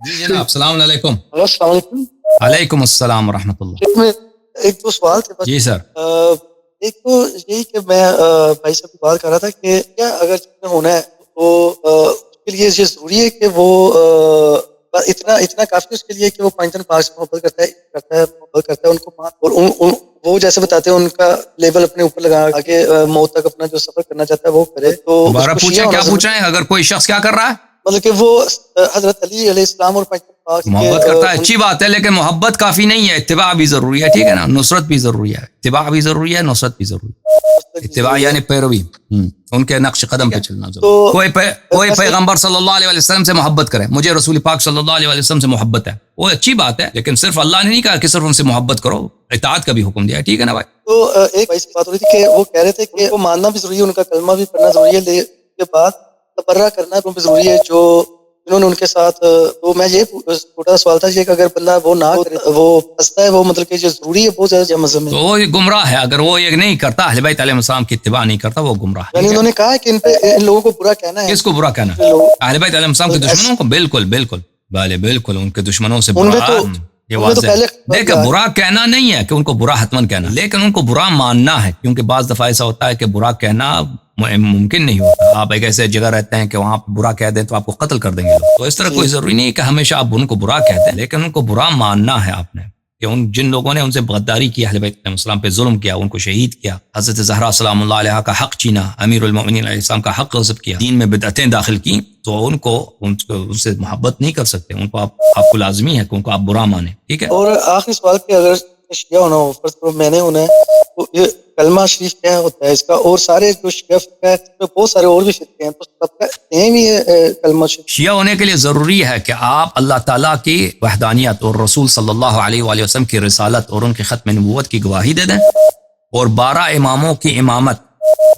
جی جناب السلام علیکم. السلام علیکم. وعلیکم السلام ورحمۃ اللہ. ایک دو سوال تھے بس. جی سر. ایک تو یہی کہ میں بھائی صاحب کی بات کر رہا تھا کہ کیا اگر ہونا ہے تو اس کے لیے یہ ضروری ہے کہ وہ اتنا کافی اس کے لیے کہ وہ پنجن پاک سے محبت کرتا ہے ان کو اور وہ جیسے بتاتے ہیں ان کا لیبل اپنے اوپر لگا کے موت تک اپنا جو سفر کرنا چاہتا ہے وہ کرے. تو دوبارہ پوچھیں کیا پوچھ رہے ہیں؟ اگر کوئی شخص کیا کر رہا ہے؟ مطلب کہ وہ حضرت علی علیہ السلام اور محبت کرتا ہے، اچھی بات ہے، لیکن محبت کافی نہیں ہے، اتباع بھی ضروری ہے. ٹھیک ہے نا، نصرت بھی ضروری ہے، اتباع بھی ضروری ہے، نصرت بھی ضروری ہے. اتباع یعنی پیروی، ان کے نقش قدم پہ چلنا ضروری. کوئی پیغمبر صلی اللہ علیہ وسلم سے محبت کرے، مجھے رسول پاک صلی اللہ علیہ وسلم سے محبت ہے، وہ اچھی بات ہے، لیکن صرف اللہ نے نہیں کہا کہ صرف ان سے محبت کرو، اطاعت کا بھی حکم دیا ہے. ٹھیک ہے نا بھائی. تو ایک بھائی سے بات ہو رہی تھی کہ وہ کہہ رہے تھے کہ وہ ماننا بھی ضروری ہے، ان کا کلمہ بھی پڑھنا ضروری ہے، لیکن کے بعد تبرہ کرنا بھی ضروری ہے جو انہوں نے ان کے ساتھ. تو میں یہ چھوٹا سوال تھا کہ اگر بندہ وہ نہ کرے وہ پھنستا ہے، وہ مطلب کہ جو ضروری ہے بہت زیادہ مذہب میں، تو وہ گمراہ ہے. اگر وہ یہ نہیں کرتا، اہل بیت علیہ السلام کی اتباع نہیں کرتا، وہ گمراہ ہے. یعنی انہوں نے کہا کہ ان لوگوں کو برا کہنا ہے. کس کو برا کہنا ہے؟ اہل بیت علیہ السلام کے دشمنوں کو. بالکل بالکل بالکل ان کے دشمنوں سے برا. یہ واضح ہے. دیکھیں، برا کہنا نہیں ہے کہ ان کو برا حتماً کہنا، لیکن ان کو برا ماننا ہے، کیونکہ بعض دفعہ ایسا ہوتا ہے کہ برا کہنا ممکن نہیں ہوتا. آپ ایک ایسے جگہ رہتے ہیں کہ وہاں پہ برا کہہ دیں تو آپ کو قتل کر دیں گے لوگ. تو اس طرح کوئی ضروری نہیں ہے کہ ہمیشہ آپ ان کو برا کہہ دیں، لیکن ان کو برا ماننا ہے آپ نے، کہ جن لوگوں نے ان سے غداری کی، اہل بیت علیہ السلام پہ ظلم کیا، ان کو شہید کیا، حضرت زہرا سلام اللہ علیہ کا حق چھینا، امیر المؤمنین علیہ السلام کا حق غصب کیا، دین میں بدعتیں داخل کی، تو ان سے محبت نہیں کر سکتے. ان کو آپ کو لازمی ہے کہ ان کو آپ برا مانیں. ٹھیک ہے. اور آخری سوال کہ اگر شیعہ ہونا ہو، فرض کرو میں نے ہونا ہے، تو یہ کلمہ شریف کیا ہوتا ہے اس کا؟ اور سارے جو شیعہ ہے بہت سارے اور بھی فرقے ہیں، تو سب کا اہم ہی ہے کلمہ شریف. شیعہ ہونے کے لیے ضروری ہے کہ آپ اللہ تعالیٰ کی وحدانیت اور رسول صلی اللہ علیہ وآلہ وسلم کی رسالت اور ان کی ختم نبوت کی گواہی دے دیں، اور 12 اماموں کی امامت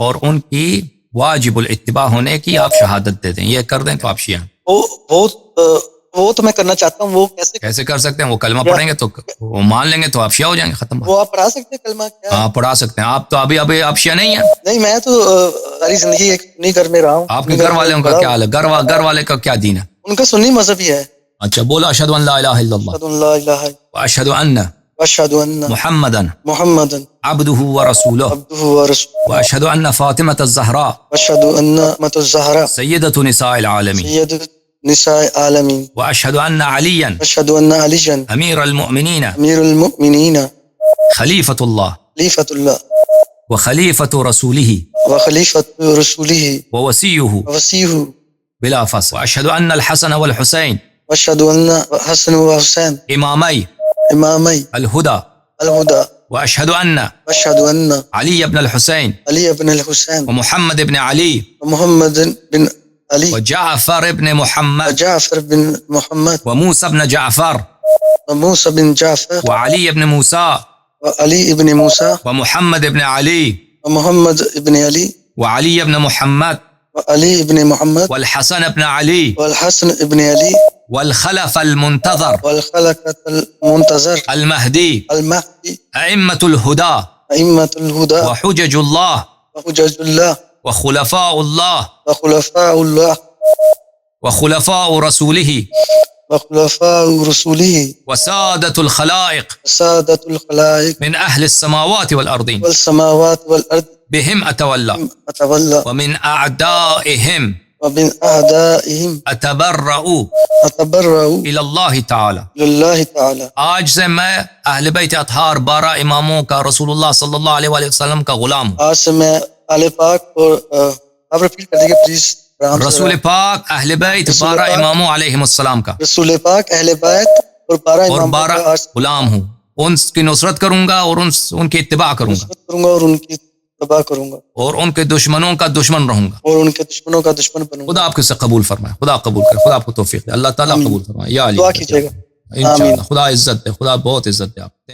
اور ان کی واجب الاتباع ہونے کی آپ شہادت دے دیں. یہ کر دیں تو آپ شیعہ ہیں. وہ تو میں کرنا چاہتا ہوں. وہ کیسے کر سکتے ہیں؟ وہ کلمہ پڑھیں گے تو وہ مان لیں گے تو آپ شیعہ ہو جائیں گے. ختم. وہ آپ پڑھا سکتے ہیں کلمہ؟ ہاں پڑھا سکتے ہیں. آپ تو ابھی آپ شیعہ نہیں ہیں. نہیں، میں تو ساری زندگی ایک سنی گھر میں رہا ہوں. آپ کے گھر والوں کا کیا حال ہے؟ گھر والے کا کیا دین ہے؟ ان کا سنی مذہب ہی ہے. اچھا بولو اشہد ان لا الہ الا اللہ واشہد ان محمدن عبدہ ورسولہ واشہد ان فاطمۃ الزہراء سیدۃ نساء العالمین واشہد ان علیٰ امیر المؤمنین خلیفۃ اللہ وخلیفۃ رسولہ ووصیہ بلا فصل واشہد ان الحسن والحسین امامی الہدی واشہد ان علی ابن الحسین ومحمد ابن علی وجعفر ابن محمد وموسى ابن جعفر وعلي ابن موسى ومحمد ابن علي وعلي ابن محمد والحسن ابن علي والخلف المنتظر المهدي أئمة الهدى وحجج الله وخلفاء الله وخلفاء رسوله وسادة الخلائق من أهل السماوات والأرضين بهم أتولى ومن أعدائهم أتبرأ إلى الله تعالى. آج سے میں اہل بیت اطہار 12 اماموں کا رسول اللہ صلی اللہ علیہ وآلہ وسلم کا غلام ہوں. آج سے میں اہل پاک اور آپ رپیٹ کر دیجئے پلیز. رسول پاک اہل بیت 12 اماموں علیہم السلام کا رسول پاک اہل بیت اور 12 غلام ہوں. ان کی نصرت کروں گا اور ان کی اتباع کروں گا اور ان کی اتباع کروں گا اور ان کے دشمنوں کا دشمن رہوں گا اور ان کے دشمنوں کا دشمن بنوں گا. خدا آپ سے قبول فرمائے، خدا قبول کرے، خدا آپ کو توفیق دے، اللہ تعالیٰ قبول فرمائے. یا علی دعا کیجئے گا. انشاءاللہ. خدا عزت دے، خدا بہت عزت دے آپ.